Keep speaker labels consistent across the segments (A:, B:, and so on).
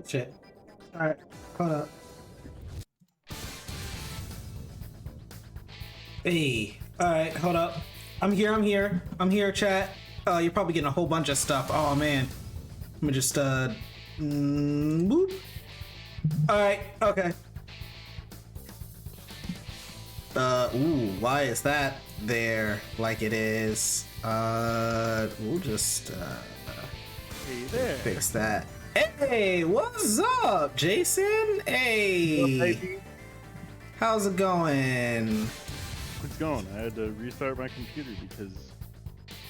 A: Shit. Alright, hold up. Hey, alright, hold up. I'm here, chat. You're probably getting a whole bunch of stuff. Oh man. Let me just, boop. Alright, okay. Ooh, why is that there like it is? We'll just,
B: Hey there.
A: fix that. Hey, what's up, Jason? Hey, how's it going?
B: It's going. I had to restart my computer because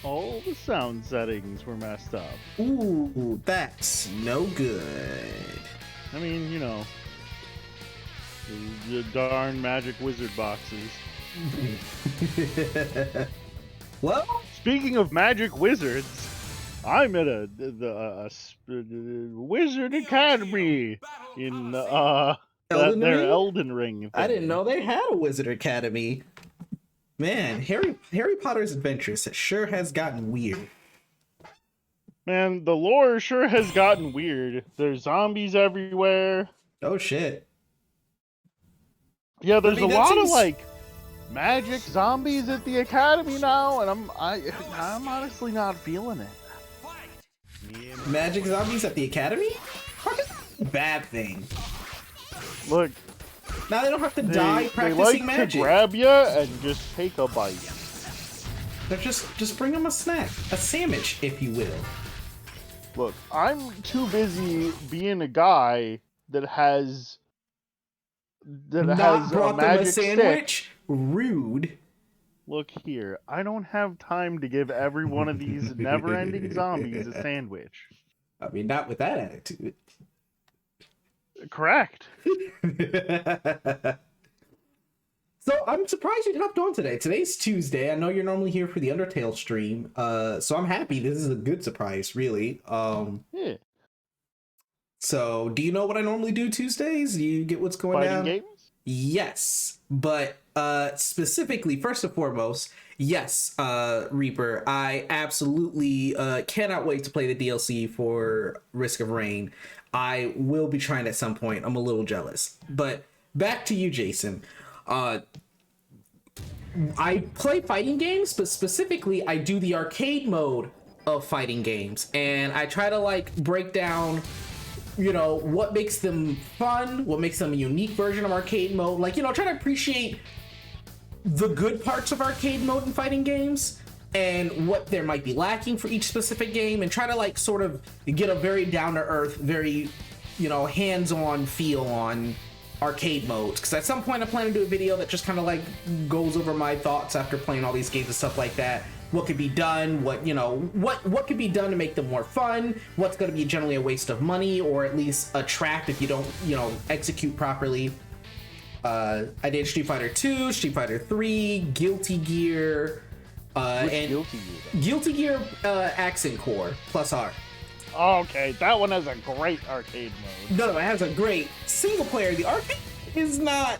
B: all the sound settings were messed up.
A: Ooh, that's no good.
B: I mean, you know, the darn magic wizard boxes.
A: Well,
B: Speaking of magic wizards, I'm at a wizard academy in
A: Elden
B: their
A: Ring?
B: Elden Ring thing.
A: I didn't know they had a Wizard Academy. Man, Harry Potter's Adventures, it sure has gotten weird.
B: Man, the lore sure has gotten weird. There's zombies everywhere.
A: Oh shit.
B: Yeah, there's
A: I mean,
B: a
A: that
B: lot of
A: seems-
B: like magic zombies at the academy now, and I'm honestly not feeling it.
A: Magic zombies at the Academy? How is that a bad thing?
B: Look,
A: Now they don't have to
B: they,
A: die
B: they
A: practicing
B: like
A: magic.
B: to grab you and just take a bite.
A: They're just bring them a snack, a sandwich, if you will.
B: Look, I'm too busy being a guy that has
A: Not
B: a
A: brought them a
B: magic stick.
A: sandwich? Rude.
B: Look here, I don't have time to give every one of these never-ending zombies a sandwich.
A: I mean, not with that attitude.
B: Correct.
A: So I'm surprised you hopped on today. Today's Tuesday. I know you're normally here for the Undertale stream. So I'm happy. This is a good surprise, really.
B: Yeah.
A: So do you know what I normally do Tuesdays? Do you get what's going
B: Fighting
A: down?
B: games?
A: Yes, but specifically, first and foremost, yes, Reaper, I absolutely cannot wait to play the DLC for Risk of Rain. I will be trying at some point. I'm a little jealous. But back to you, Jason. I play fighting games, but specifically I do the arcade mode of fighting games, and I try to like break down, you know, what makes them fun, what makes them a unique version of arcade mode, like, you know, try to appreciate the good parts of arcade mode in fighting games and what there might be lacking for each specific game, and try to like sort of get a very down to earth, very, you know, hands-on feel on arcade modes, because at some point I plan to do a video that just kind of like goes over my thoughts after playing all these games and stuff like that. What could be done, what, you know, what could be done to make them more fun, what's going to be generally a waste of money, or at least a trap if you don't, you know, execute properly. I did Street Fighter 2, Street Fighter 3, Guilty Gear, and
B: Guilty Gear?
A: Guilty Gear Accent Core plus R.
B: Oh, okay, that one has a great arcade mode.
A: No, it has a great single player. The arcade is not.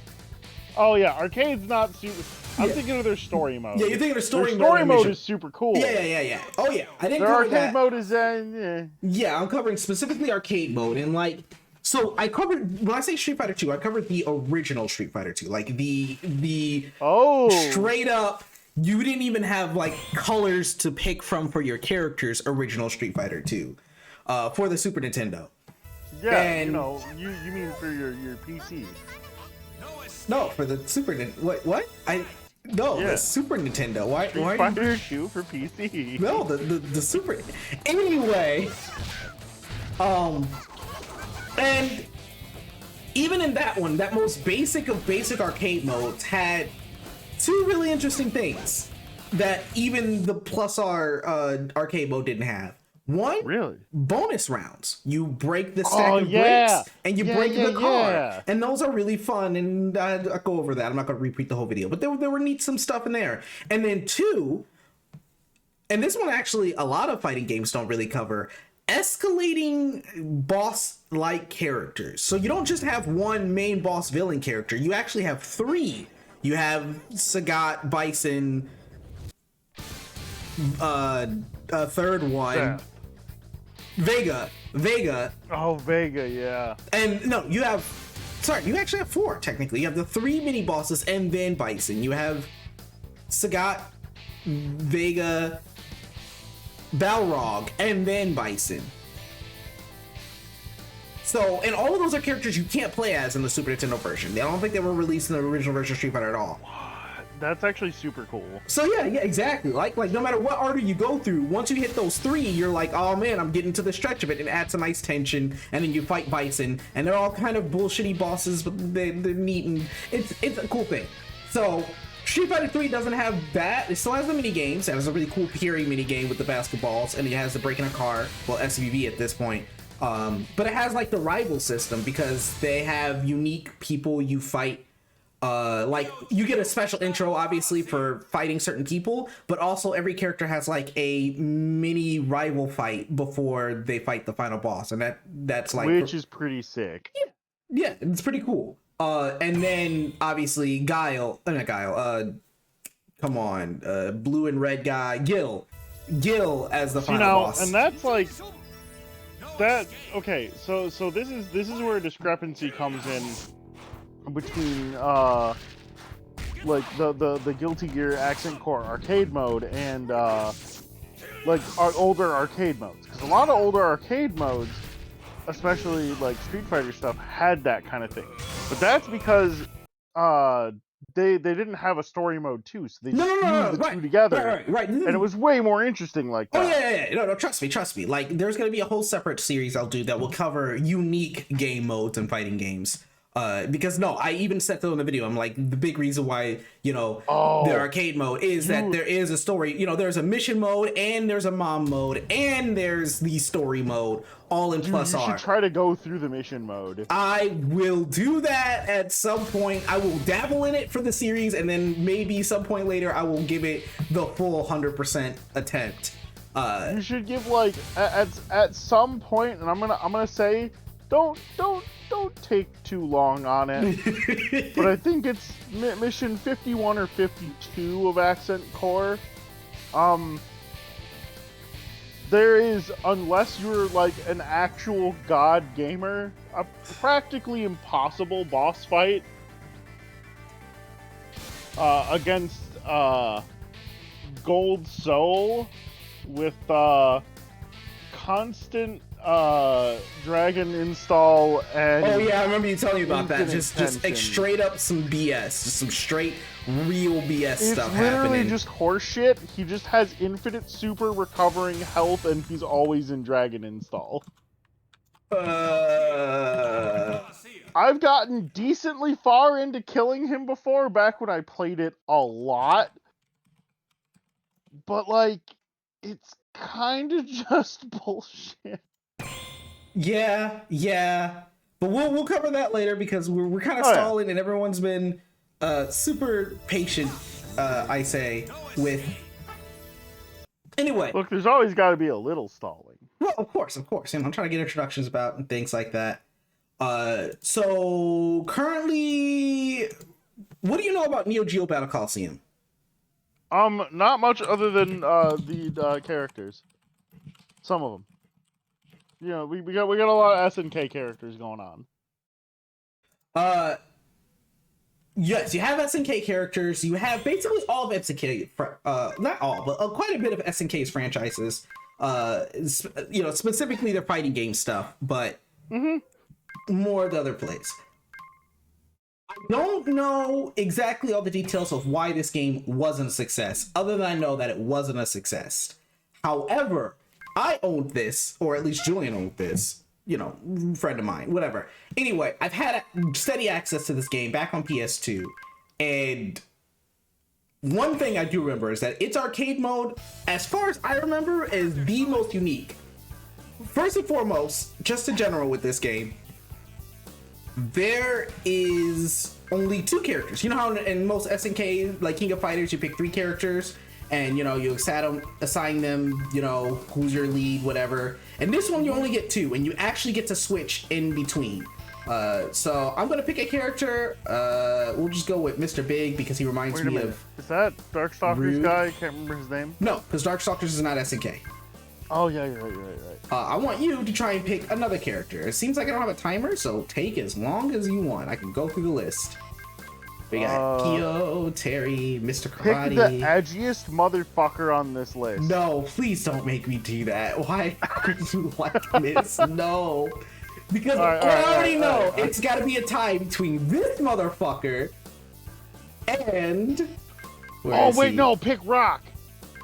B: Oh yeah, arcade's not super. I'm
A: Yeah.
B: thinking of their story mode.
A: Yeah, you're thinking of story
B: their
A: mode.
B: story mode
A: mission.
B: is super cool.
A: Yeah. Oh yeah, I didn't
B: Their
A: cover
B: arcade
A: that.
B: mode is yeah.
A: Yeah, I'm covering specifically arcade mode, and like, so I covered, when I say Street Fighter 2, I covered the original Street Fighter 2, like the
B: Oh,
A: straight up. You didn't even have like colors to pick from for your characters. Original Street Fighter 2, for the Super Nintendo.
B: yeah.
A: and-
B: You know, you mean for your PC?
A: No, for the Super Nintendo. What? No,
B: Yeah.
A: the Super Nintendo. Why?
B: Street
A: Why?
B: Fighter 2 for PC.
A: No, the Super. Anyway, and even in that one, that most basic of basic arcade modes had two really interesting things that even the Plus R arcade mode didn't have. One,
B: Really?
A: bonus rounds. You break the stack
B: Oh,
A: of
B: yeah.
A: bricks and you
B: Yeah,
A: break
B: yeah,
A: the car,
B: yeah.
A: and those are really fun. And I'll go over that. I'm not going to repeat the whole video, but there were neat some stuff in there. And then two, and this one actually a lot of fighting games don't really cover, escalating boss-like characters. So you don't just have one main boss villain character. You actually have three. You have Sagat, Bison, a third one.
B: Yeah.
A: Vega.
B: Oh, Vega, yeah.
A: And no, you actually have 4 technically. You have the 3 mini bosses and then Bison. You have Sagat, Vega, Balrog, and then Bison. So, and all of those are characters you can't play as in the Super Nintendo version. I don't think they were released in the original version of Street Fighter at all.
B: That's actually super cool.
A: So yeah, exactly. Like no matter what order you go through, once you hit those 3, you're like, oh man, I'm getting to the stretch of it. It adds a nice tension, and then you fight Bison, and they're all kind of bullshitty bosses, but they're neat, and it's a cool thing. So Street Fighter 3 doesn't have that. It still has the mini games. It has a really cool Fury mini game with the basketballs, and it has the breaking a car, well, SVV at this point. But it has like the rival system because they have unique people you fight. Like you get a special intro obviously for fighting certain people, but also every character has like a mini rival fight before they fight the final boss, and that's like,
B: which is pretty sick.
A: Yeah, it's pretty cool. And then obviously Guile, come on, blue and red guy, Gil as the final boss.
B: And that's like that. Okay, so this is where a discrepancy comes in between like the Guilty Gear Accent Core arcade mode and like our older arcade modes, because a lot of older arcade modes, especially like Street Fighter stuff, had that kind of thing. But that's because they didn't have a story mode too, so they just fused the two together,
A: right.
B: And it was way more interesting like that.
A: Oh yeah. No, trust me. Like, there's gonna be a whole separate series I'll do that will cover unique game modes and fighting games. Because no, I even said that in the video. I'm like, the big reason why, the arcade mode is that there is a story. There's a mission mode, and there's a mom mode, and there's the story mode, all in plus R.
B: You should try to go through the mission mode.
A: I will do that at some point. I will dabble in it for the series, and then maybe some point later I will give it the full 100% attempt.
B: You should give like at some point, and I'm gonna say, don't take too long on it. But I think it's mission 51 or 52 of Accent Core. There is, unless you're like an actual god gamer, a practically impossible boss fight against Gold Soul with constant dragon install and
A: oh yeah, I remember you telling me about that. Just straight up some BS, just some straight real BS stuff happening. It's literally
B: just horseshit. He just has infinite super recovering health, and he's always in dragon install. I've gotten decently far into killing him before, back when I played it a lot, but like, it's kind of just bullshit.
A: Yeah, but we'll cover that later, because we're kind of stalling, and everyone's been super patient, I say, with. Anyway,
B: look, there's always got to be a little stalling.
A: Well, of course, I'm trying to get introductions about and things like that. So currently, what do you know about Neogeo Coliseum?
B: Not much other than the characters. Some of them. We got a lot of SNK characters going on.
A: Yes, you have SNK characters. You have basically all of SNK, not all, but quite a bit of SNK's franchises. Specifically their fighting game stuff, but more the other plays. I don't know exactly all the details of why this game wasn't a success, other than I know that it wasn't a success. However, I owned this, or at least Julian owned this, friend of mine, whatever. Anyway, I've had steady access to this game back on PS2, and one thing I do remember is that its arcade mode, as far as I remember, is the most unique. First and foremost, just in general with this game, there is only 2 characters. You know how in most SNK, like King of Fighters, you pick 3 characters, and you assign them, who's your lead, whatever. And this one you only get 2, and you actually get to switch in between. So I'm gonna pick a character. We'll just go with Mr. Big, because he reminds me of.
B: Is that Darkstalkers guy? I can't remember his name.
A: No, because Darkstalkers is not SNK.
B: Oh yeah, you're right.
A: I want you to try and pick another character. It seems like I don't have a timer, so take as long as you want. I can go through the list. We got Kyo, Terry, Mr. Karate.
B: Pick the edgiest motherfucker on this list.
A: No, please don't make me do that. Why are you like this? No. Because I already know it's got to be a tie between this motherfucker and...
B: No, pick Rock.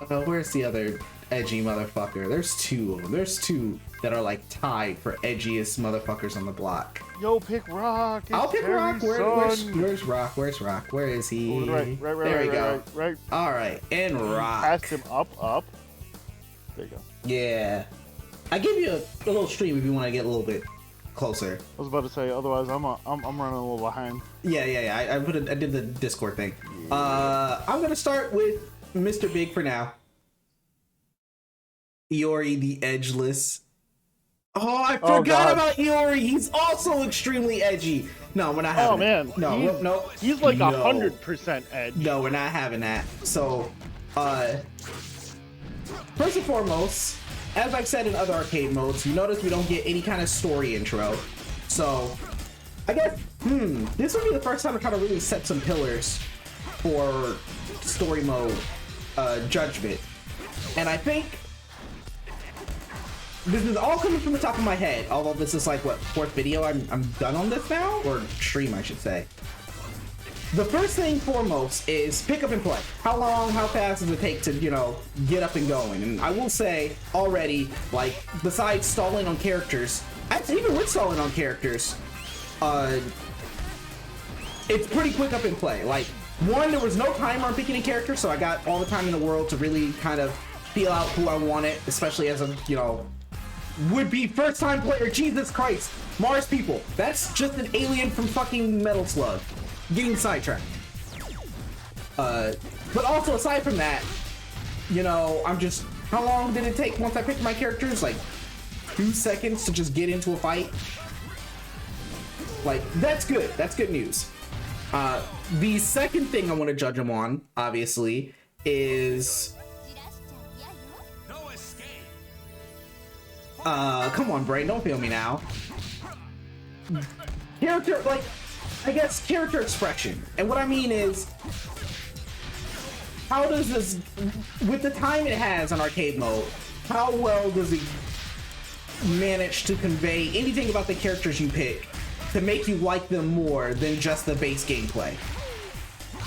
A: Where's the other edgy motherfucker? There's two of them. There's two that are like tied for edgiest motherfuckers on the block.
B: Yo, pick Rock.
A: I'll pick Rock. Where's Rock? Where's Rock? Where is he?
B: Right.
A: There we go.
B: Right.
A: All right, and Rock.
B: Pass him up. There you go.
A: Yeah. I give you a little stream if you want to get a little bit closer.
B: I was about to say, otherwise I'm running a little behind.
A: Yeah. I did the Discord thing. I'm gonna start with Mr. Big for now. Iori the Edgeless. Oh, I forgot about Iori. He's also extremely edgy. No, we're not having
B: man.
A: No.
B: He's like 100% edge.
A: No, we're not having that. So, first and foremost, as I've said in other arcade modes, you notice we don't get any kind of story intro. So, I guess, this would be the first time to kind of really set some pillars for story mode judgment. And I think this is all coming from the top of my head, although this is like, what, fourth video I'm done on this now? Or stream, I should say. The first thing foremost is pick up and play. How long, how fast does it take to, get up and going? And I will say already, like, besides stalling on characters, actually even with stalling on characters, it's pretty quick up and play. Like, one, there was no timer on picking a character, so I got all the time in the world to really kind of feel out who I wanted, especially as a, would-be first-time player. Jesus Christ, Mars people, that's just an alien from fucking Metal Slug. Getting sidetracked. But also aside from that, I'm just, how long did it take once I picked my characters? Like 2 seconds to just get into a fight. Like, that's good. That's good news. The second thing I want to judge them on, obviously, is come on, brain, don't feel me now. Character, like, I guess character expression. And what I mean is, how does this, with the time it has on arcade mode, how well does it manage to convey anything about the characters you pick to make you like them more than just the base gameplay?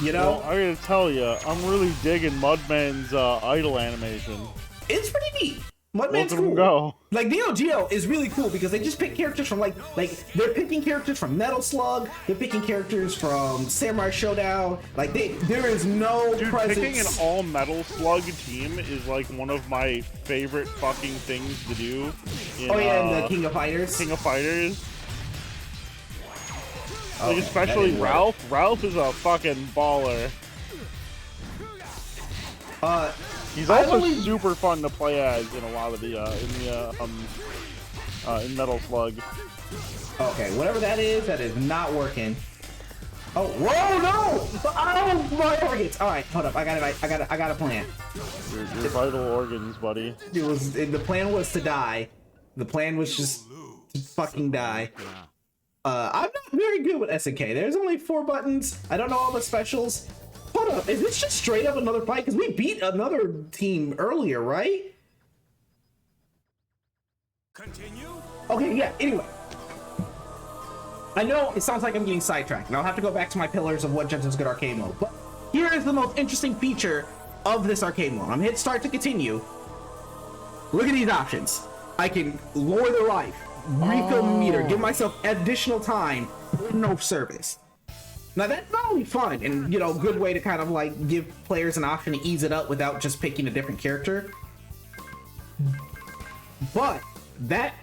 B: Well, I gotta tell you, I'm really digging Mudman's idle animation.
A: It's pretty neat. Mudman's
B: cool.
A: Go. Like, Neogeo is really cool because they just pick characters from like they're picking characters from Metal Slug, they're picking characters from Samurai Showdown. Like, there is no presence.
B: Picking an all Metal Slug team is like one of my favorite fucking things to do. In
A: the King of Fighters.
B: King of Fighters. Like, especially Ralph. Ralph is a fucking baller. He's also super fun to play as in a lot of the in Metal Slug.
A: Okay, whatever that is not working. Oh, whoa, no! Oh, my organs! All right, hold up. I got a plan.
B: Your vital organs, buddy.
A: The plan was to die. The plan was just to fucking die. I'm not very good with SNK. There's only 4 buttons. I don't know all the specials. Hold up, is this just straight up another fight? Because we beat another team earlier, right? Continue? Okay, yeah, anyway. I know it sounds like I'm getting sidetracked, and I'll have to go back to my pillars of what judges good arcade mode. But here is the most interesting feature of this arcade mode. I'm gonna hit start to continue. Look at these options. I can lower the life, refill meter, give myself additional time, no service. Now that's not only fun and, good way to kind of like give players an option to ease it up without just picking a different character. But that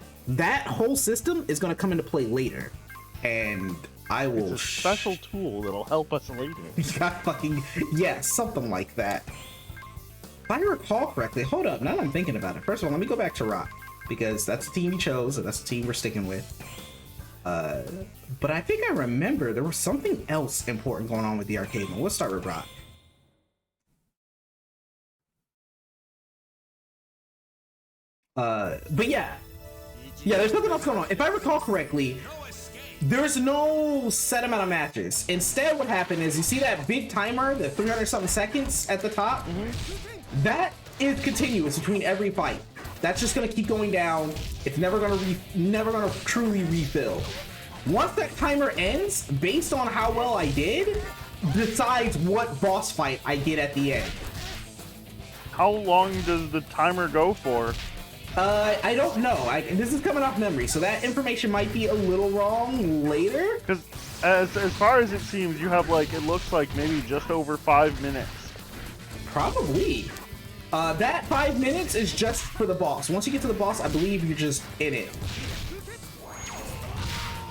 A: whole system is going to come into play later, and I will.
B: It's a special tool that'll help us later.
A: Yeah, something like that. If I recall correctly, hold up. Now that I'm thinking about it, first of all, let me go back to Rock because that's the team he chose, and that's the team we're sticking with. But I think I remember there was something else important going on with the arcade mode. Let's start with Rock. But yeah, there's nothing else going on. If I recall correctly, there's no set amount of matches. Instead, what happened is you see that big timer, the 300 something seconds at the top. That is continuous between every fight. That's just gonna keep going down. It's never gonna truly refill. Once that timer ends, based on how well I did, decides what boss fight I get at the end.
B: How long does the timer go for?
A: I don't know. This is coming off memory, so that information might be a little wrong later.
B: Because as far as it seems, you have like, it looks like maybe just over 5 minutes.
A: Probably. That 5 minutes is just for the boss. Once you get to the boss, I believe you're just in it.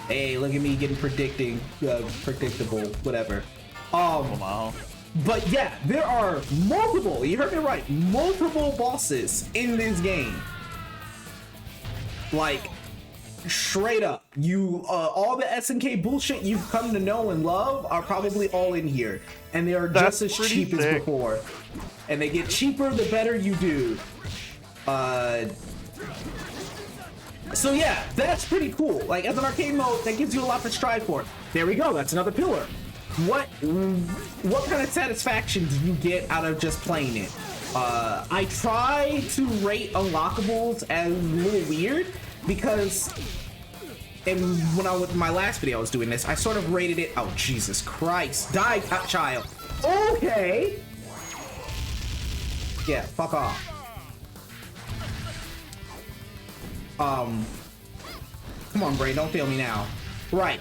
A: Hey, look at me getting predictable, whatever.
B: Wow.
A: But yeah, there are multiple, you heard me right, multiple bosses in this game. Like, straight up, all the SNK bullshit you've come to know and love are probably all in here. And they are just as cheap as before. And they get cheaper the better you do. So yeah, that's pretty cool. Like, as an arcade mode, that gives you a lot to strive for. There we go, that's another pillar. What kind of satisfaction do you get out of just playing it? I try to rate unlockables as a little weird because, and my last video I was doing this, I sort of rated it. Oh Jesus Christ! Die, child. Okay. Yeah, fuck off. Come on, brain, don't fail me now. Right.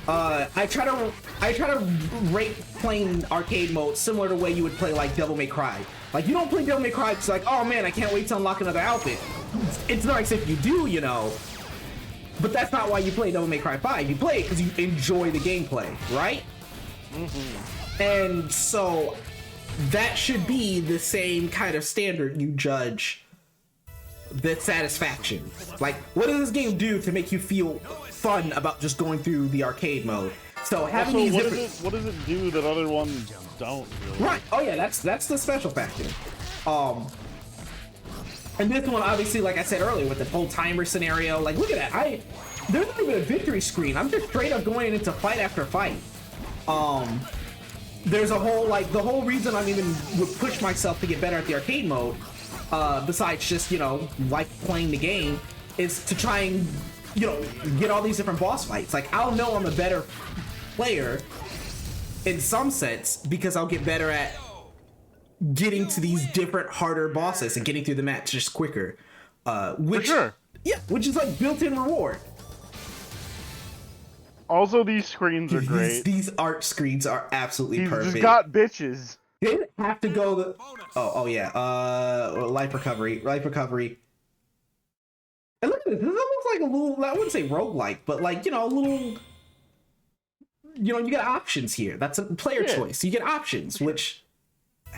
A: I try to rate playing arcade mode similar to the way you would play like Devil May Cry. Like, you don't play Devil May Cry because like, oh man, I can't wait to unlock another outfit. It's nice if you do, you know. But that's not why you play Devil May Cry 5. You play it because you enjoy the gameplay, right? Mm-hmm. And so that should be the same kind of standard you judge the satisfaction. Like, what does this game do to make you feel fun about just going through the arcade mode? So having these
B: what does it do that other ones don't really?
A: Right. Oh yeah, that's the special factor. And this one, obviously, like I said earlier, with the whole timer scenario, like, look at that. There's not even a victory screen. I'm just straight up going into fight after fight. There's a whole, like, the whole reason I even would push myself to get better at the arcade mode, besides just, you know, like playing the game, is to try and, you know, get all these different boss fights. Like, I'll know I'm a better player in some sense because I'll get better at getting to these different harder bosses and getting through the match just quicker. Which,
B: for sure.
A: Yeah, which is like built-in reward.
B: Also, these screens are great.
A: These art screens are absolutely perfect.
B: Just got bitches.
A: They didn't have to go the. Oh yeah. Life recovery. And look at this. This is almost like a little. I wouldn't say roguelike, but like, you know, a little. You know, you get options here. That's a player choice. You get options, which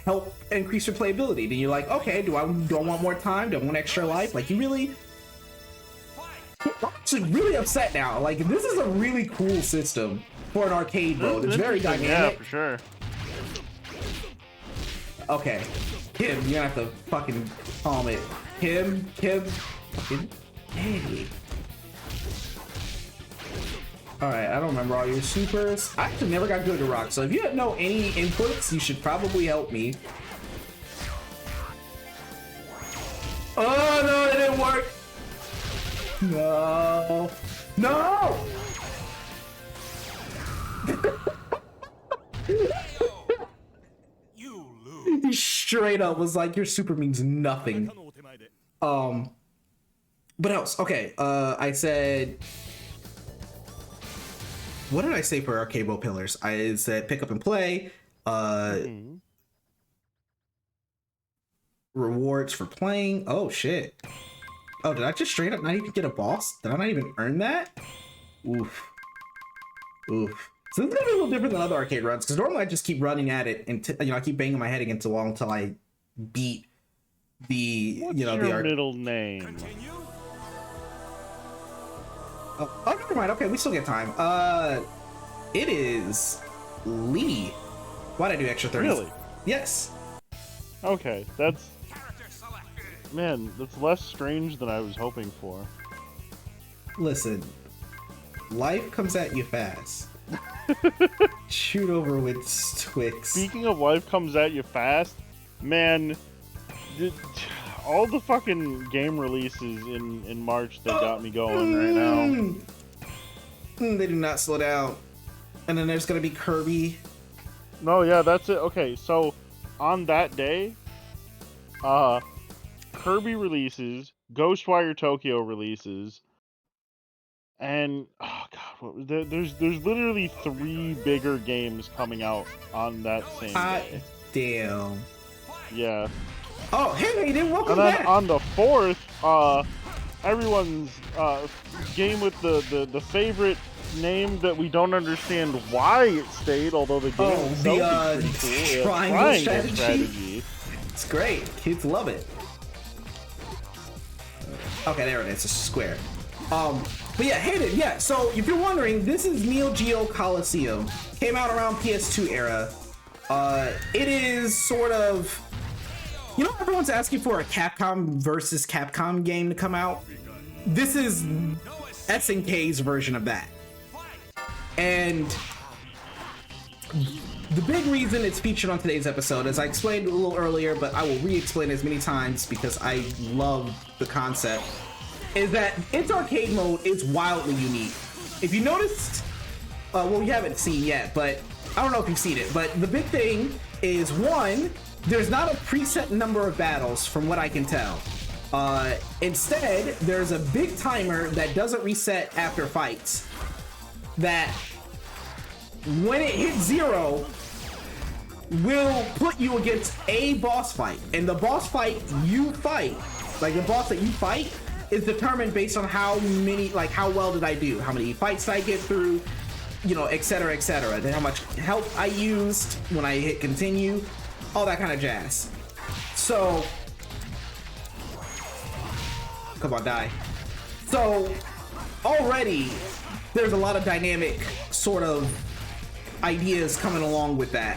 A: help increase your playability. Then you're like, okay, do I want more time? Do I want extra life? Like, you really. I'm actually really upset now. Like, this is a really cool system for an arcade mode. It's very dynamic.
B: Yeah, for sure.
A: Okay, Kim, you're gonna have to fucking calm it. Kim, fucking, hey. Alright, I don't remember all your supers. I actually never got good to rock, so if you know any inputs, you should probably help me. Oh no, it didn't work! No! No! He straight up was like, your super means nothing. What else? Okay, I said... What did I say for arcade mode pillars? I said pick up and play, rewards for playing. Oh shit. Oh, did I just straight up not even get a boss? Did I not even earn that? Oof. Oof. So this is gonna be a little different than other arcade runs, because normally I just keep running at it until, you know, I keep banging my head against the wall until I beat the,
B: What's
A: you know,
B: your
A: the
B: middle name?
A: Oh, never mind. Okay, we still get time. It is Lee. Why'd I do extra 30?
B: Really?
A: Yes.
B: Okay, that's Man, that's less strange than I was hoping for.
A: Listen, life comes at you fast. Shoot over with Twix.
B: Speaking of life comes at you fast, man, all the fucking game releases in March that got me going right now.
A: They do not slow down. And then there's gonna be Kirby.
B: No, yeah, that's it. Okay, so on that day, Kirby releases, Ghostwire Tokyo releases, and oh god, there's literally 3 bigger games coming out on that same day.
A: Damn.
B: Yeah.
A: Oh, hey, Hayden, welcome
B: And then
A: back.
B: on the 4th, everyone's game with the favorite name that we don't understand why it stayed, although the game itself is pretty cool.
A: Triangle strategy. It's great. Kids love it. Okay, there it is. It's a square. But yeah, Hayden, yeah. So if you're wondering, this is Neogeo Coliseum. Came out around PS2 era. It is sort of, you know, everyone's asking for a Capcom versus Capcom game to come out. This is SNK's version of that. And the big reason it's featured on today's episode, as I explained a little earlier, but I will re-explain as many times because I love the concept, is that its arcade mode is wildly unique. If you noticed, well, you haven't seen yet, but I don't know if you've seen it, but the big thing is, one, there's not a preset number of battles from what I can tell. Instead, there's a big timer that doesn't reset after fights, that when it hits 0 will put you against a boss fight, and the boss fight you fight, like the boss that you fight, is determined based on how many, like how well did I do, how many fights did I get through, you know, etc, etc, then how much health I used when I hit continue, all that kind of jazz. So come on, die. So already there's a lot of dynamic sort of ideas coming along with that.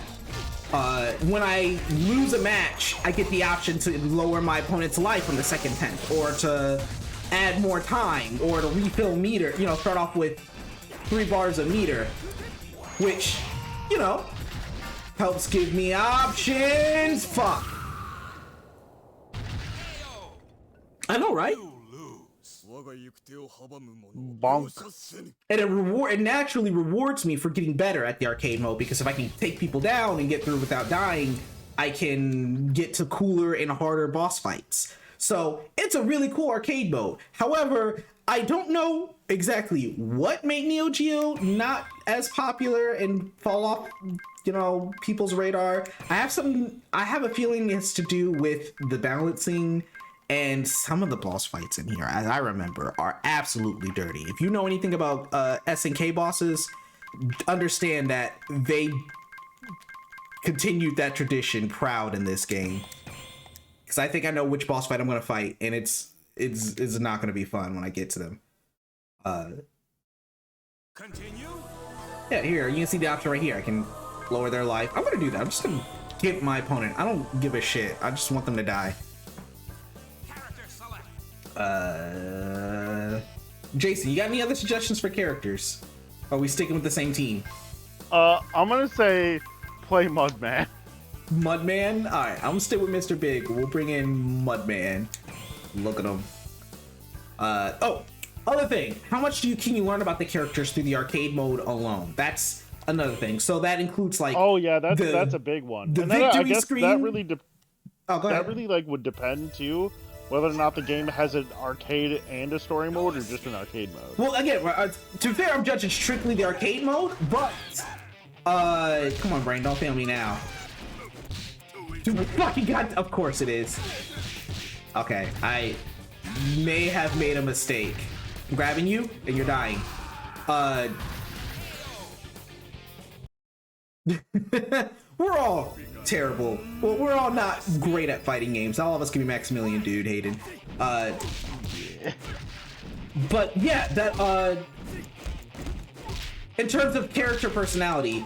A: When I lose a match, I get the option to lower my opponent's life on the second attempt, or to add more time, or to refill meter, you know, start off with 3 bars of meter, which, you know, helps give me options. Fuck. I know, right?
B: Bonk.
A: And it naturally rewards me for getting better at the arcade mode, because if I can take people down and get through without dying, I can get to cooler and harder boss fights. So it's a really cool arcade mode. However, I don't know exactly what made Neo Geo not as popular and fall off, you know, people's radar. I have a feeling it's to do with the balancing, and some of the boss fights in here, as I remember, are absolutely dirty. If you know anything about SNK bosses, understand that they continued that tradition proud in this game. Because I think I know which boss fight I'm gonna fight, and it's not gonna be fun when I get to them.
C: Continue.
A: Yeah, here you can see the option right here. I can lower their life. I'm gonna do that. I'm just gonna get my opponent. I don't give a shit. I just want them to die. Jason, you got any other suggestions for characters? Are we sticking with the same team?
B: I'm gonna say play Mudman.
A: Mudman? Alright, I'm gonna stick with Mr. Big. We'll bring in Mudman. Look at him. Oh, other thing. How much can you learn about the characters through the arcade mode alone? That's another thing. So that includes, like,
B: oh yeah, that's a big one.
A: The
B: and
A: victory
B: I guess
A: screen.
B: that really
A: Oh, go ahead.
B: that really like would depend too, whether or not the game has an arcade and a story mode, or just an arcade mode.
A: Well, again, to be fair, I'm judging strictly the arcade mode, but come on, brain, don't fail me now. Dude, fucking god, of course it is. Okay, I may have made a mistake. I'm grabbing you, and you're dying. We're all terrible. Well, we're all not great at fighting games. All of us can be Maximilian, dude, Hayden. But yeah, that in terms of character personality,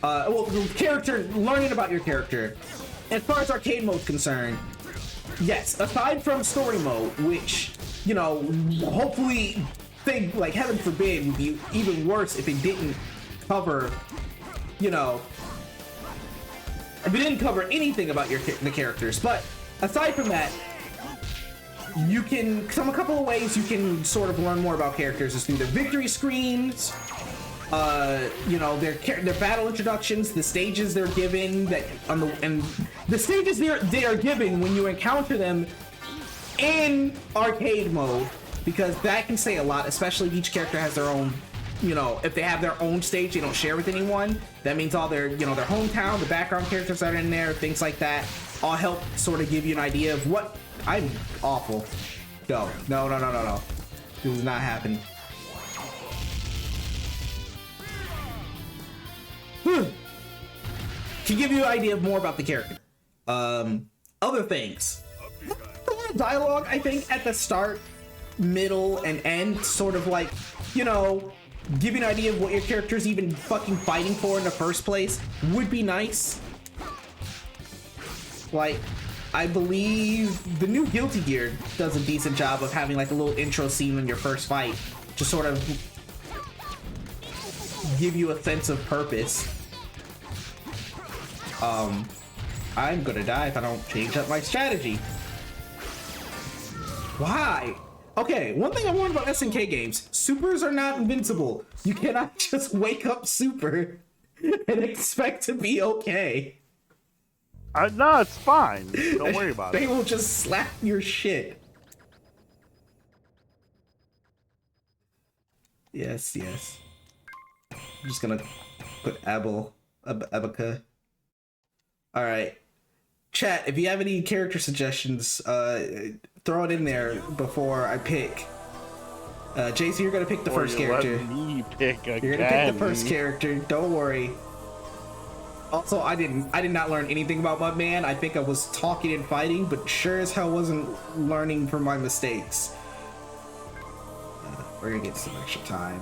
A: well, character, learning about your character, as far as arcade mode's concerned, yes, aside from story mode, which, you know, hopefully, like, heaven forbid, would be even worse if it didn't cover, you know, if it didn't cover anything about the characters. But aside from that, you can, a couple of ways you can sort of learn more about characters is through their victory screens, you know, their battle introductions, the stages they're given, and the stages they are given when you encounter them in arcade mode, because that can say a lot, especially if each character has their own, you know, if they have their own stage they don't share with anyone. That means all their, you know, their hometown, the background characters that are in there, things like that, all help sort of give you an idea of what. I'm awful. No. This is not happening. Can give you an idea more about the character. Other things. A lot of dialogue, I think, at the start, middle, and end, sort of like, you know, give you an idea of what your character's even fucking fighting for in the first place would be nice. Like, I believe the new Guilty Gear does a decent job of having like a little intro scene in your first fight to sort of give you a sense of purpose. I'm gonna die if I don't change up my strategy. Why? Okay, one thing I learned about SNK games, supers are not invincible. You cannot just wake up super and expect to be okay.
B: No, it's fine. Don't worry about it.
A: They will just slap your shit. Yes. I'm just gonna put Abaca. Alright. Chat, if you have any character suggestions, throw it in there before I pick. Jason, you're gonna pick the first character.
B: Let me pick again.
A: You're gonna pick the first character, don't worry. Also, I did not learn anything about Mudman. I think I was talking and fighting, but sure as hell wasn't learning from my mistakes. We're gonna get some extra time.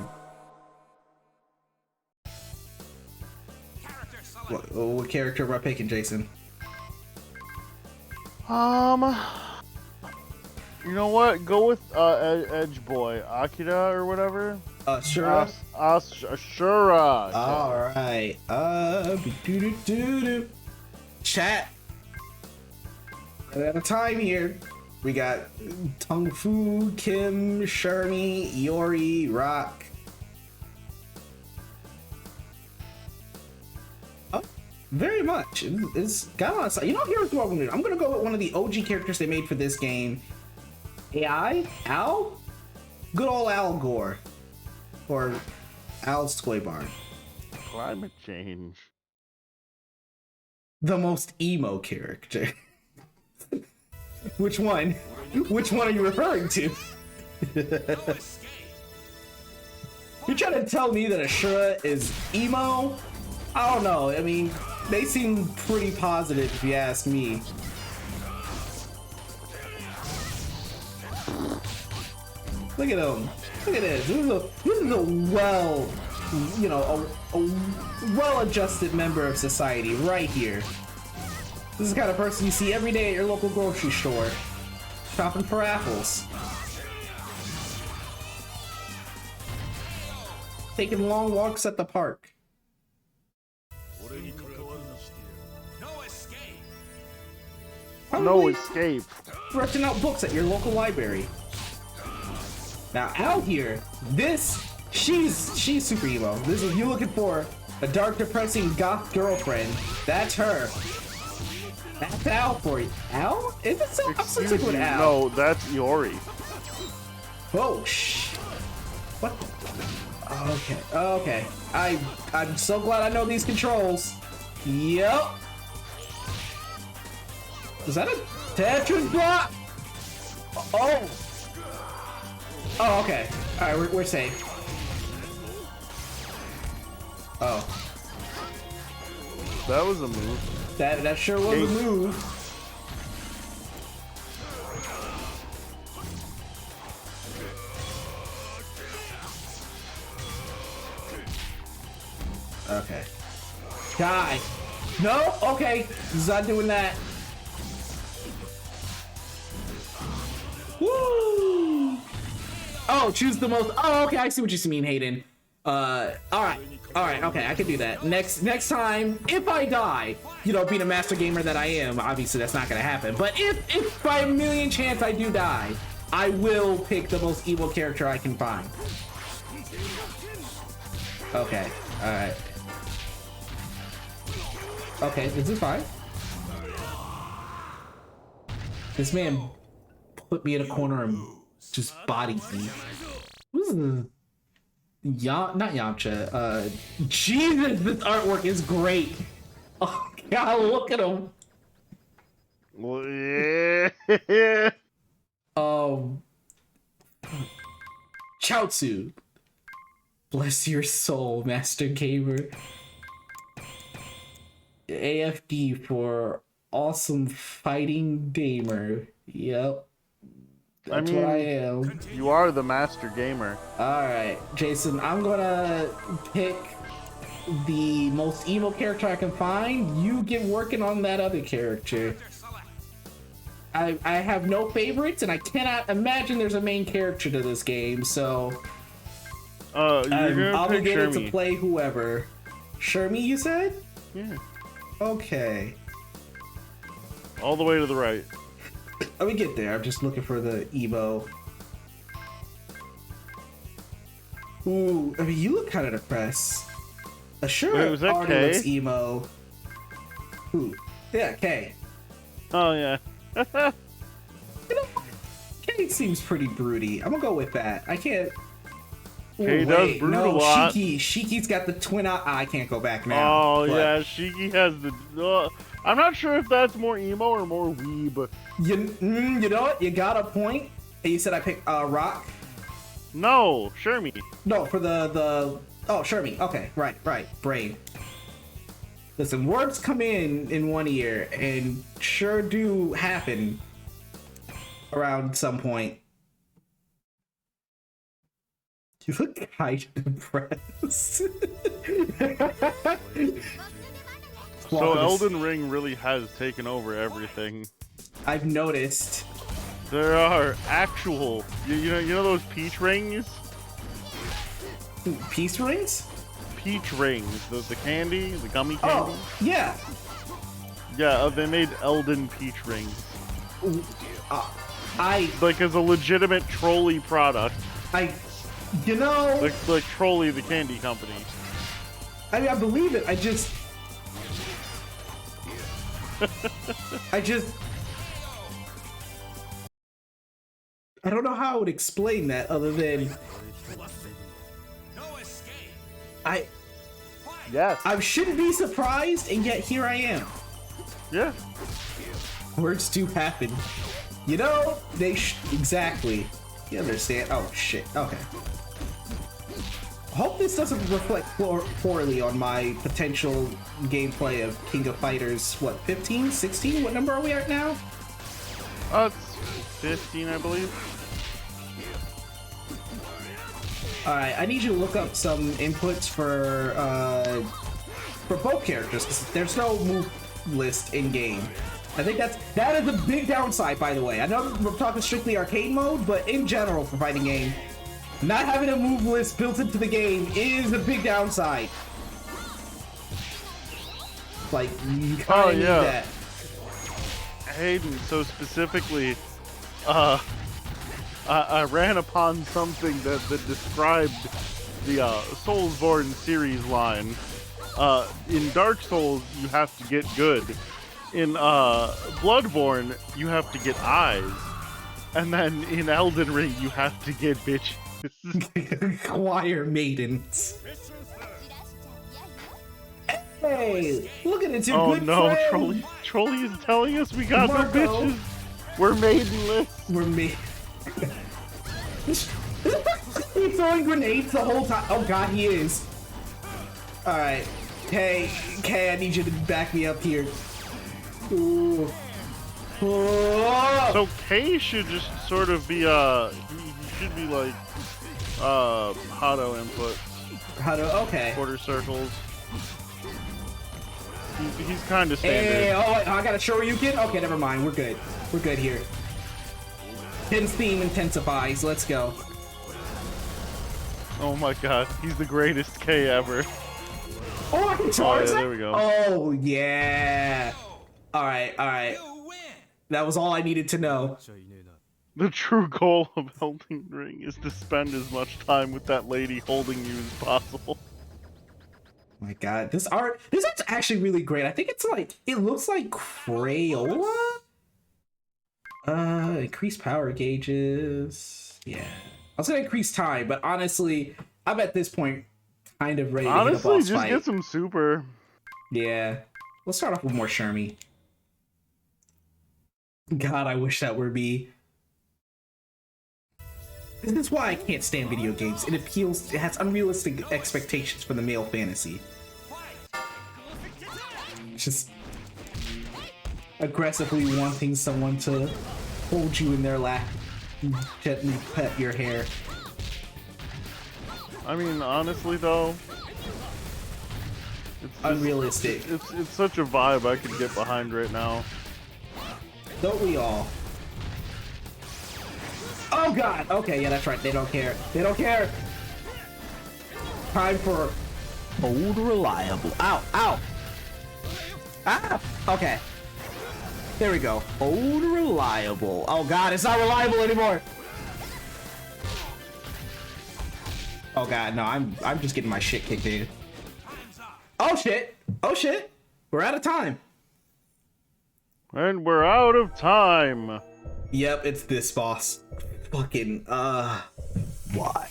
A: What character am I picking, Jason?
B: You know what? Go with Edge Boy, Akira or whatever.
A: Shura.
B: Shura.
A: All right. Chat. At a time here, we got Tung Fu, Kim, Shermie, Yori, Rock. Oh, very much. It's got a lot of stuff. You know, here's what I'm gonna do. I'm gonna go with one of the OG characters they made for this game. AI? Al? Good old Al Gore. Or Al Squaybarn.
B: Climate change.
A: The most emo character. Which one? Which one are you referring to? You're trying to tell me that Ashura is emo? I don't know. I mean, they seem pretty positive if you ask me. Look at them. Look at this. This is a well, you know, a well-adjusted member of society right here. This is the kind of person you see every day at your local grocery store, shopping for apples, taking long walks at the park.
B: No escape.
A: Renting out books at your local library. Now out here, she's super emo. This is, you looking for a dark, depressing goth girlfriend. That's her. That's Al for you. Al? Is it so? I'm so sick with Al.
B: No, that's Yori.
A: Oh what? Okay. I'm so glad I know these controls. Yep. Is that a Tetris block? Oh, okay. Alright, we're safe. Oh.
B: That was a move.
A: That sure was a move. Okay. Die. No? Okay. He's not doing that. Oh, choose the most. Oh, okay, I see what you mean, Hayden. All right, okay, I can do that. Next time, if I die, you know, being a master gamer that I am, obviously that's not gonna happen. But if by a million chance I do die, I will pick the most evil character I can find. Okay, all right. Okay, this is fine. This man put me in a corner and just bodied me. What is this? Not Yamcha. Jesus, this artwork is great. Oh God, look at him.
B: Well, yeah.
A: Chaozu. Bless your soul, Master Gamer. AFD for awesome fighting gamer. Yep. That's what I am.
B: You are the master gamer.
A: Alright, Jason, I'm gonna pick the most evil character I can find. You get working on that other character. I have no favorites, and I cannot imagine there's a main character to this game, so I'm obligated to play whoever. Shermie, you said?
B: Yeah.
A: Okay.
B: All the way to the right.
A: Let me get there. I'm just looking for the Evo. Ooh, I mean, you look kind of depressed. Sure,
B: wait, was that
A: already
B: K?
A: looks emo. Ooh, yeah, K.
B: Oh yeah.
A: You know, K seems pretty broody. I'm gonna go with that. I can't. Ooh,
B: K does brood a lot.
A: Shiki's got the twin eye. I can't go back now.
B: Oh yeah, Shiki has the. I'm not sure if that's more emo or more weeb.
A: You know what? You got a point. You said I picked Rock.
B: No, Shermie.
A: No, for the oh, Shermie. Okay, right, brain. Listen, words come in one ear and sure do happen around some point. You look kind of depressed.
B: So Elden Ring really has taken over everything.
A: I've noticed.
B: There are actual, you know those peach rings?
A: Peace rings?
B: Peach rings, the candy, the gummy candy.
A: Oh, yeah.
B: Yeah, they made Elden peach rings. Like as a legitimate trolley product.
A: You know.
B: Like Trolley, the candy company.
A: I mean, I believe it. I don't know how I would explain that other than
B: Yes.
A: I shouldn't be surprised, and yet here I am.
B: Yeah.
A: Words do happen. You know, exactly. You understand? Oh shit. Okay. Hope this doesn't reflect poorly on my potential gameplay of King of Fighters. What, 15, 16? What number are we at now?
B: It's 15, I believe.
A: Alright, I need you to look up some inputs for both characters, because there's no move list in game. I think that is a big downside, by the way. I know we're talking strictly arcade mode, but in general for fighting game, not having a move list built into the game is a big downside. Like, you kind of need that.
B: Hayden, so specifically, I ran upon something that described the Soulsborne series line. In Dark Souls, you have to get good. In Bloodborne, you have to get eyes. And then in Elden Ring, you have to get bitches.
A: Choir maidens. Hey, look at it, your good friend.
B: Oh no, Trolley is telling us we got the bitches. We're maidenless.
A: We're He's throwing grenades the whole time. Oh god, he is. Alright. Kay, I need you to back me up here. Ooh. Oh.
B: So Kay should just sort of be he should be like Hado input.
A: Hado, okay.
B: Quarter circles. He's kind of standard.
A: Hey, oh, I got a Shoryuken? Okay, never mind. We're good. We're good here. Pin's theme intensifies. Let's go.
B: Oh my god, he's the greatest K ever.
A: Oh, I can charge that?
B: There we go.
A: Oh, yeah. All right. That was all I needed to know.
B: The true goal of Elden Ring is to spend as much time with that lady holding you as possible.
A: My god, this art's actually really great. I think it's like, it looks like Crayola? Increase power gauges. Yeah. I was gonna increase time, but honestly, I'm at this point kind of ready to hit a boss
B: Honestly, just
A: fight.
B: get some super.
A: Yeah. Let's start off with more Shermie. God, I wish that were me. This is why I can't stand video games. It has unrealistic expectations for the male fantasy. Just aggressively wanting someone to hold you in their lap and gently pet your hair.
B: I mean, honestly though, it's just,
A: Unrealistic.
B: It's such a vibe I could get behind right now.
A: Don't we all? Oh god! Okay, yeah, that's right. They don't care. They don't care! Time for old reliable. Ow! Ow! Ah! Okay. There we go. Old reliable. Oh god, it's not reliable anymore! Oh god, no, I'm just getting my shit kicked in. Oh shit! Oh shit! We're out of time!
B: And we're out of time!
A: Yep, it's this boss. Fucking, why?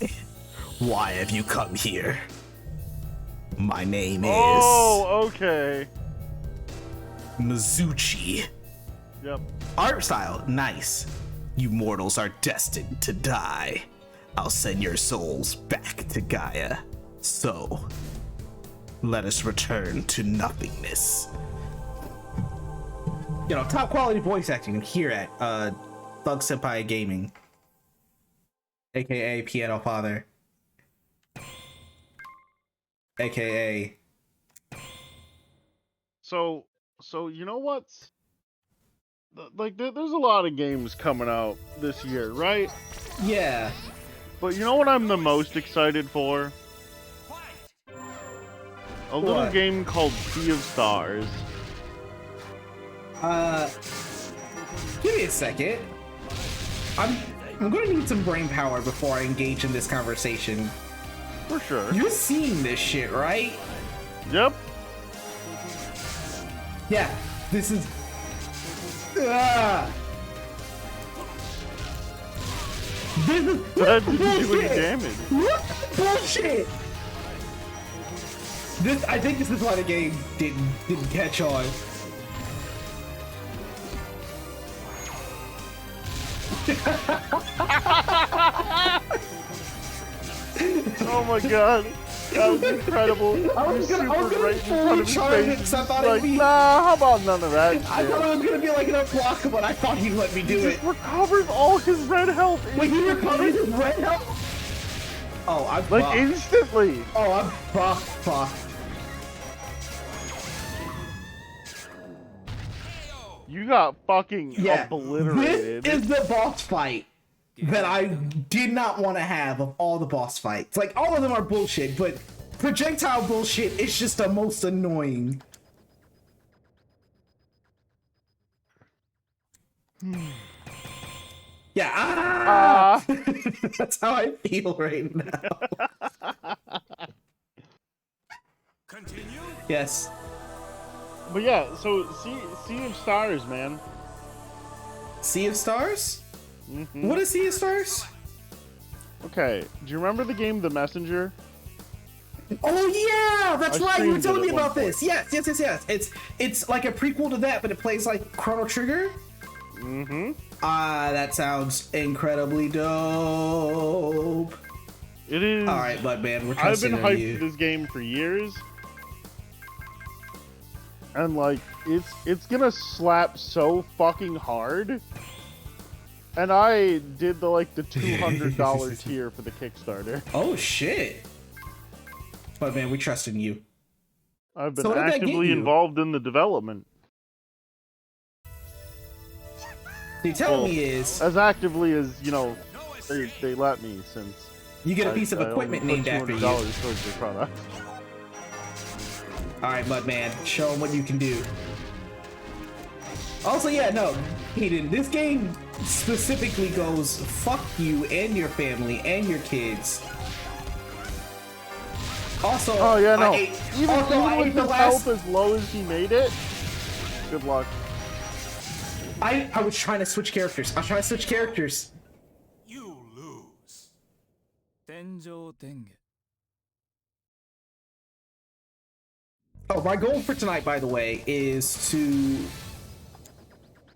A: Why have you come here? My name is...
B: Oh, okay.
A: Mizuchi.
B: Yep.
A: Art style, nice. You mortals are destined to die. I'll send your souls back to Gaia. So, let us return to nothingness. You know, top quality voice acting here at Thug Senpai Gaming, aka Piano Father, aka.
B: So you know what's like? There's a lot of games coming out this year, right?
A: Yeah.
B: But you know what I'm the most excited for? A little
A: What?
B: game called Sea of Stars.
A: Give me a second. I'm gonna need some brain power before I engage in this conversation.
B: For sure.
A: You're seeing this shit, right?
B: Yep.
A: Yeah, this is... Ah! This is...
B: That didn't do any
A: bullshit!
B: damage.
A: What bullshit! I think this is why the game didn't catch on.
B: Oh my god. That was incredible.
A: I was
B: You
A: gonna
B: super right in front of his
A: charge it
B: face.
A: because I thought
B: Like,
A: it'd be...
B: nah, how about none of that shit?
A: I thought it was gonna be like an unblockable, but I thought he'd let me do
B: He
A: it.
B: just recovers all his red health.
A: Wait, he
B: instantly.
A: recovers his red health? Oh, I'm
B: Like,
A: fucked.
B: instantly.
A: Oh, I'm fucked.
B: You got fucking
A: Yeah,
B: obliterated.
A: this is the boss fight that I did not want to have of all the boss fights. Like, all of them are bullshit, but projectile bullshit is just the most annoying. Yeah, ah! That's how I feel right now.
C: Continue.
A: Yes.
B: But yeah, so Sea of Stars, man.
A: Sea of Stars?
B: Mm-hmm.
A: What is Sea of Stars?
B: Okay, do you remember the game The Messenger?
A: Oh yeah, that's
B: I
A: right. You were
B: streamed
A: telling
B: it
A: me
B: at one
A: about this. Yes. It's like a prequel to that, but it plays like Chrono Trigger.
B: Mm-hmm.
A: That sounds incredibly dope.
B: It is.
A: All right, bud, man, we're
B: I've been
A: trusting on
B: hyped
A: you.
B: for this game for years, and like it's gonna slap so fucking hard. And I did the $200 tier for the Kickstarter.
A: Oh shit! But man, we trust in you.
B: I've been
A: So what did that get
B: actively
A: you?
B: involved in the development.
A: What you're telling me is
B: As actively as, they let me, since
A: You get a piece of equipment named after you.
B: $200 towards your product.
A: All right, Mudman, show him what you can do. Also, yeah, no, Hayden, this game specifically goes fuck you and your family and your kids. Also,
B: oh yeah, no.
A: Even
B: with his health as low as he made it, good luck.
A: I was trying to switch characters.
C: You lose.
A: Oh, my goal for tonight, by the way, is to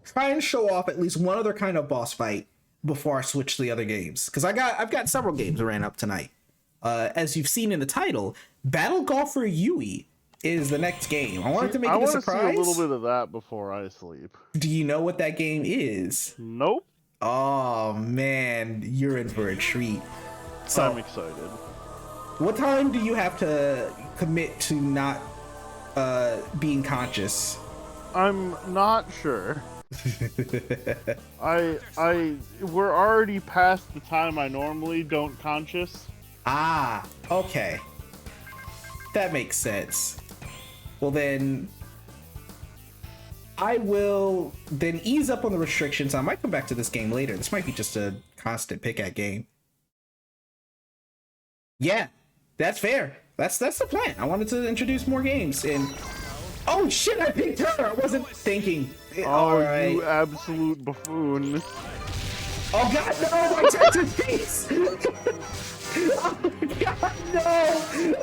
A: try and show off at least one other kind of boss fight before I switch to the other games. Because I've got several games ran up tonight. As you've seen in the title, Battle Golfer Yui is the next game. I wanted to make it a surprise.
B: I want to see a little bit of that before I sleep.
A: Do you know what that game is?
B: Nope.
A: Oh man, you're in for a treat. So
B: I'm excited. What
A: time do you have to commit to not being conscious?
B: I'm not sure. We're already past the time I normally don't conscious.
A: Ah, okay. That makes sense. Well then, I will then ease up on the restrictions. I might come back to this game later. This might be just a constant pick at game. Yeah, that's fair. That's the plan. I wanted to introduce more games and oh shit, I picked her. I wasn't thinking.
B: Oh, right. You absolute buffoon.
A: Oh god, no, my Texas piece. Oh god, no.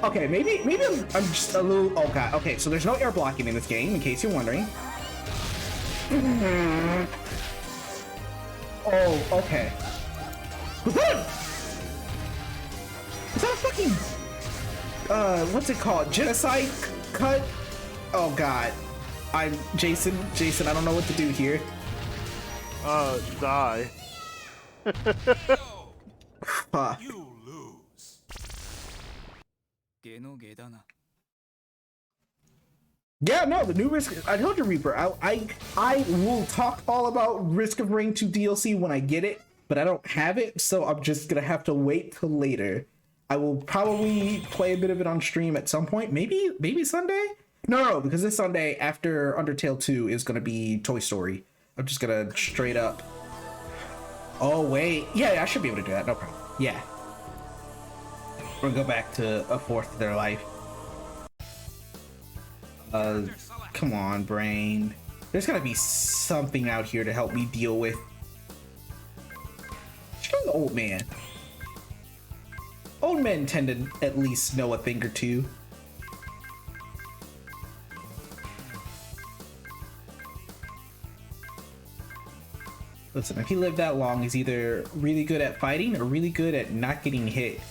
A: Okay, maybe I'm just a little. Oh god. Okay, so there's no air blocking in this game, in case you're wondering. Oh, okay. Is that a fucking what's it called? Genocide cut? Oh god. I'm Jason, I don't know what to do here.
B: Die.
C: You lose.
A: Yeah, no, the new Risk. I told you, Reaper. I will talk all about Risk of Rain 2 DLC when I get it, but I don't have it, so I'm just gonna have to wait till later. I will probably play a bit of it on stream at some point. Maybe Sunday. No, because this Sunday after Undertale 2 is gonna be Toy Story. I'm just gonna straight up. Oh wait, yeah, I should be able to do that. No problem. Yeah. We'll go back to a fourth of their life. Come on, brain. There's gotta be something out here to help me deal with. Show the old man. Old men tend to at least know a thing or two. Listen, if he lived that long, he's either really good at fighting or really good at not getting hit.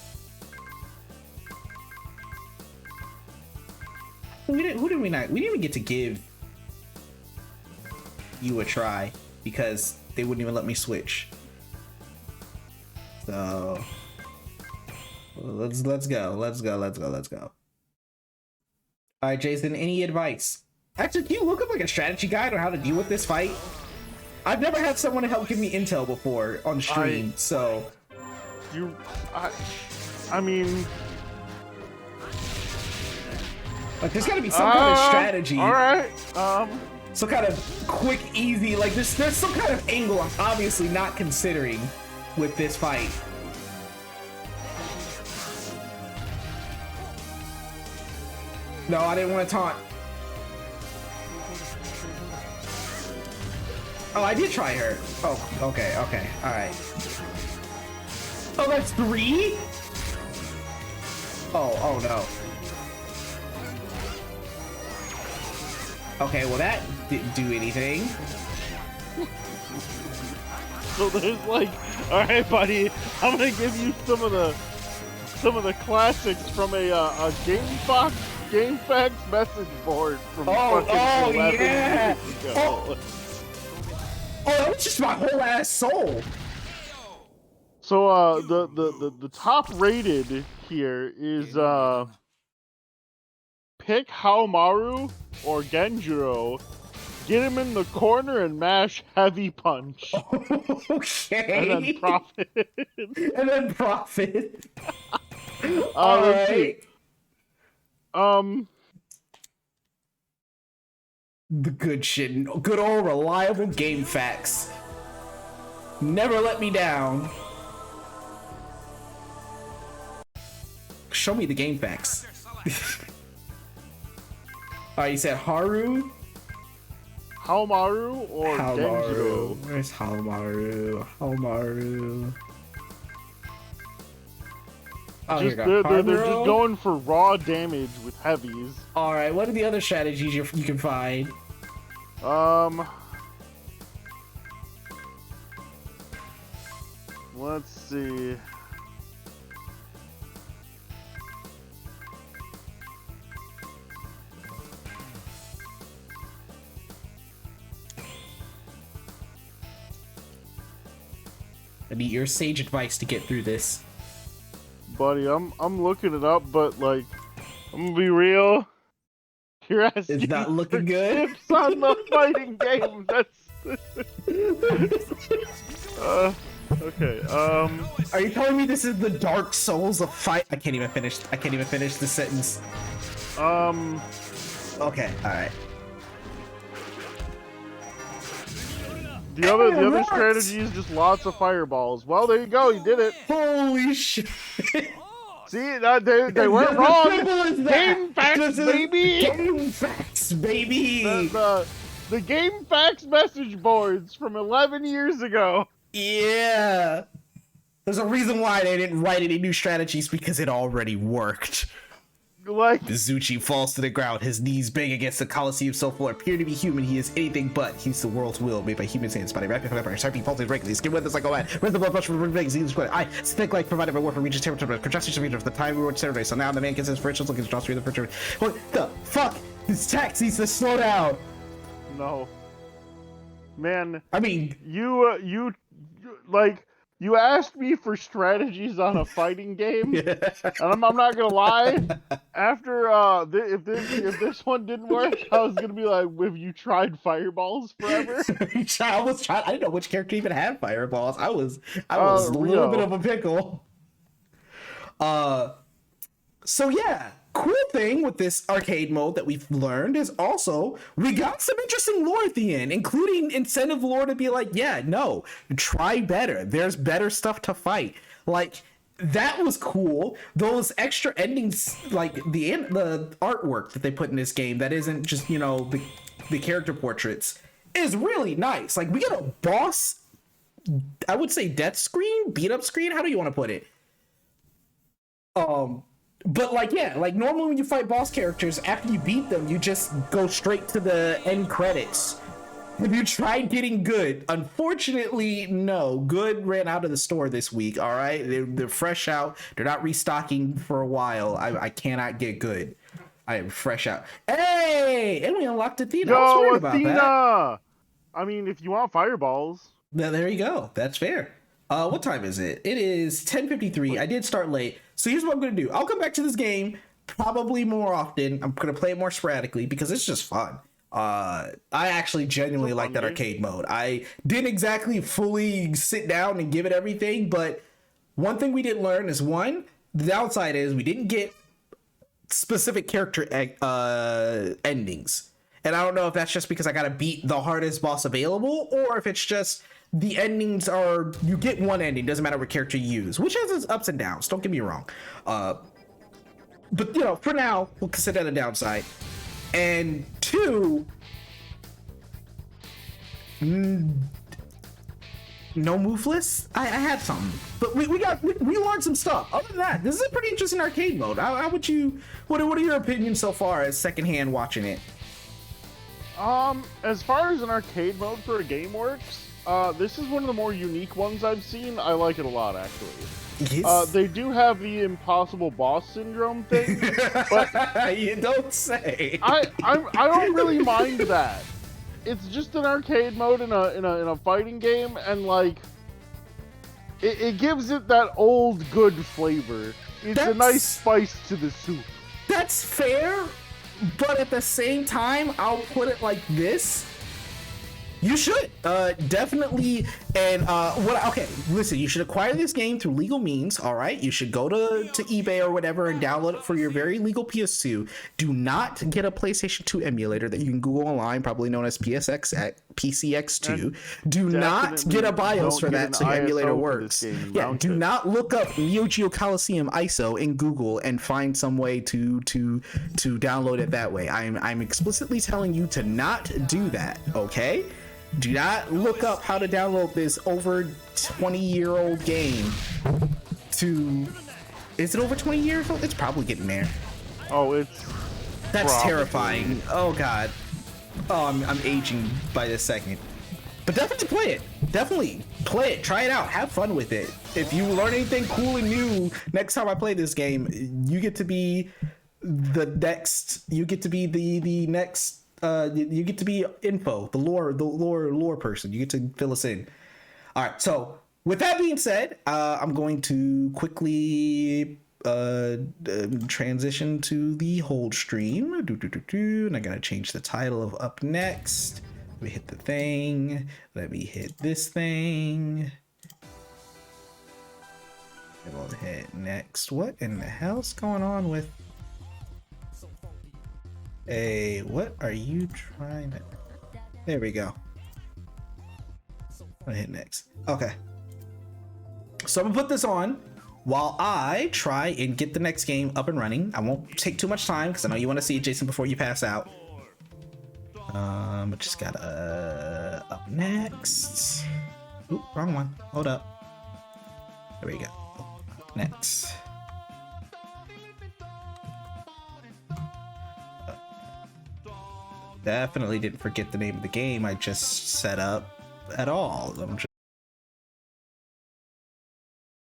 A: We didn't even get to give you a try because they wouldn't even let me switch. So let's go. All right, Jason, any advice? Actually, can you look up like a strategy guide on how to deal with this fight? I've never had someone to help give me intel before on stream, so.
B: I mean.
A: Like, there's gotta be some kind of strategy.
B: Alright,
A: some kind of quick, easy, like, there's some kind of angle I'm obviously not considering with this fight. No, I didn't want to taunt. Oh, I did try her. Oh, okay, alright. Oh, that's 3? Oh no. Okay, well that didn't do anything.
B: So there's like, alright buddy, I'm gonna give you some of the classics from a GameFAQs message board from fucking 11
A: yeah.
B: years ago.
A: Oh, that was just my whole ass soul.
B: So the top rated here is pick Haomaru or Genjuro Get him in the corner and mash heavy punch.
A: Okay.
B: And then profit.
A: And then profit. All
B: Let's
A: right.
B: see.
A: The good shit. Good old reliable game facts. Never let me down. Show me the game facts. Alright, you said Haru?
B: Haomaru or Denjiro?
A: Where's Haomaru? Haomaru. Oh,
B: Just,
A: here we go.
B: they're just going for raw damage with heavies.
A: Alright, what are the other strategies you can find?
B: Let's see.
A: I need your sage advice to get through this.
B: Buddy, I'm looking it up, but like, I'm gonna be real. You're asking
A: It's not looking
B: for
A: good.
B: tips on the fighting game. That's okay.
A: Are you telling me this is the Dark Souls of fight? I can't even finish the sentence. Okay, alright.
B: The other strategy is just lots of fireballs. Well, there you go. You did it.
A: Holy shit.
B: See, they weren't wrong. Game facts, baby.
A: Game facts, baby.
B: The game facts message boards from 11 years ago.
A: Yeah. There's a reason why they didn't write any new strategies, because it already worked.
B: Like,
A: Mizuchi falls to the ground, his knees bang against the Coliseum so full appear to be human. He is anything but. He's the world's will made by humans' hands. Body rapid fire, sharpie pulses regularly. Skin weathers like a man. Where's the blood rush from legs? He's square. I stick like provided by war for reaches territory. Projections of the time we were Saturday. So now the man gets his inspirations looking to draw through the first. What the fuck? This tax needs to slow down.
B: no. Man,
A: I mean,
B: you like, you asked me for strategies on a fighting game, and I'm not gonna lie. After if this one didn't work, I was gonna be like, "Have you tried fireballs forever?"
A: I almost tried. I didn't know which character even had fireballs. I was a little bit of a pickle. So yeah, cool thing with this arcade mode that we've learned is also we got some interesting lore at the end, including incentive lore to be like, yeah, no, try better. There's better stuff to fight. Like, that was cool. Those extra endings, like the artwork that they put in this game that isn't just, you know, the character portraits, is really nice. Like, we get a boss, I would say death screen, beat up screen. How do you want to put it? But like, yeah, like normally when you fight boss characters, after you beat them, you just go straight to the end credits. Have you tried getting good? Unfortunately, no. Good ran out of the store this week, all right? They're fresh out. They're not restocking for a while. I cannot get good. I am fresh out. Hey! And we unlocked Athena. I was worried about
B: Athena!
A: that.
B: I mean, if you want fireballs.
A: There you go. That's fair. What time is it? It is 10:53. I did start late. So here's what I'm going to do. I'll come back to this game probably more often. I'm going to play it more sporadically because it's just fun. I actually genuinely like that arcade mode. I didn't exactly fully sit down and give it everything, but one thing we didn't learn is, one, the downside is we didn't get specific character endings. And I don't know if that's just because I got to beat the hardest boss available, or if it's just the endings are, you get one ending, doesn't matter what character you use, which has its ups and downs, don't get me wrong. But, you know, for now, we'll consider that a downside. And two, no moveless. I had something, but we learned some stuff. Other than that, this is a pretty interesting arcade mode. How would you? What are your opinions so far as secondhand watching it?
B: As far as an arcade mode for a game works, this is one of the more unique ones I've seen. I like it a lot, actually.
A: Yes.
B: They do have the impossible boss syndrome thing, but
A: you don't say.
B: I don't really mind that. It's just an arcade mode in a fighting game, and like it gives it that old good flavor. It's a nice spice to the soup.
A: That's fair, but at the same time, I'll put it like this. You should definitely. And okay, listen, you should acquire this game through legal means. All right, you should go to eBay or whatever and download it for your very legal PS2. Do not get a PlayStation 2 emulator that you can Google online, probably known as PCX2. Do not get a BIOS for that so your emulator works. Yeah, do not look up Neogeo Coliseum ISO in Google and find some way to download it that way. I'm explicitly telling you to not do that. Okay. Do not look up how to download this over 20-year-old game is it over 20 years old? It's probably getting there.
B: Oh,
A: that's
B: probably
A: terrifying. Oh god. Oh, I'm aging by the second. But definitely play it. Definitely play it. Try it out. Have fun with it. If you learn anything cool and new next time I play this game, you get to be the next. You get to be the next. You get to be info, the lore person. You get to fill us in. All right. So with that being said, I'm going to quickly transition to the hold stream. And I gotta change the title of up next. Let me hit the thing. Let me hit this thing. And we'll hit next. What in the hell's going on with? Hey, what are you trying to? There we go. I'm gonna hit next. Okay. So I'm gonna put this on while I try and get the next game up and running. I won't take too much time because I know you want to see it, Jason, before you pass out. I just gotta up next. Oop, wrong one. Hold up. There we go. Next. Definitely didn't forget the name of the game I just set up at all. I'm just